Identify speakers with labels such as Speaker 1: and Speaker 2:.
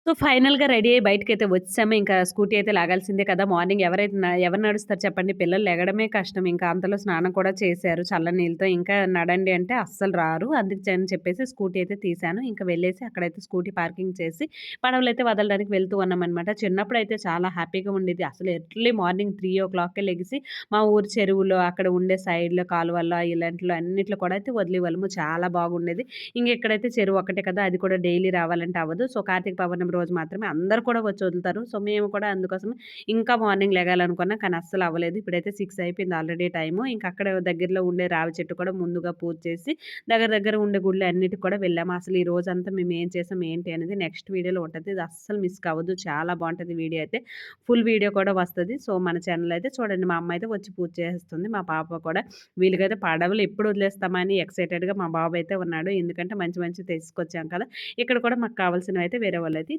Speaker 1: So, ఫైనల్‌గా ready అయ్యి బయటికైతే వచ్చేసాము. ఇంకా స్కూటీ అయితే లాగాల్సిందే కదా! మార్నింగ్ ఎవరు నడుస్తారు చెప్పండి? పిల్లలు లెగడమే కష్టం. ఇంకా అంతలో స్నానం కూడా చేశారు చల్ల నీళ్ళతో. ఇంకా నడండి అంటే అస్సలు రారు. అందుకని చెప్పేసి స్కూటీ అయితే తీశాను. ఇంక వెళ్ళేసి అక్కడైతే స్కూటీ పార్కింగ్ చేసి పడవలైతే వదలడానికి వెళ్తూ ఉన్నామనమాట. చిన్నప్పుడైతే చాలా హ్యాపీగా ఉండేది. అసలు ఎర్లీ మార్నింగ్ 3:00కే లెగిసి మా ఊరు చెరువులో, అక్కడ ఉండే సైడ్‌లో కాలువల్లో ఇలాంటిలో అన్నిట్లో కూడా అయితే వదిలేవాళ్ళము. చాలా బాగుండేది. ఇక్కడైతే చెరువు ఒక్కటే కదా! అది కూడా డైలీ రావాలంటే అవ్వదు. సో, కార్తీక పౌర్ణమి రోజు మాత్రమే అందరూ కూడా వచ్చి వదులుతారు. సో, మేము కూడా అందుకోసం ఇంకా మార్నింగ్ లెగాలనుకున్నా కానీ అస్సలు అవ్వలేదు. ఇప్పుడైతే 6 అయిపోయింది ఆల్రెడీ టైము. ఇంక అక్కడ దగ్గరలో ఉండే రావి చెట్టు కూడా ముందుగా పూజ చేసి దగ్గర దగ్గర ఉండే గుళ్ళు అన్నిటికి కూడా వెళ్ళాము. అసలు ఈ రోజంతా మేము ఏం చేసాం ఏంటి అనేది నెక్స్ట్ వీడియోలో ఉంటది. ఇది అస్సలు మిస్ కావద్దు. చాలా బావుంటది వీడియో అయితే. ఫుల్ వీడియో కూడా వస్తది. సో, మన ఛానెల్ అయితే చూడండి. మా అమ్మ అయితే వచ్చి పూజ చేసేస్తుంది. మా పాప కూడా వీళ్ళకైతే పడవలు ఎప్పుడు వదిలేస్తామా అని ఎక్సైటెడ్‌గా మా బాబు అయితే ఉన్నాడు. ఎందుకంటే మంచి మంచివి తీసుకొచ్చాం కదా! ఇక్కడ కూడా మాకు కావాల్సినవైతే వేరే వాళ్ళైతే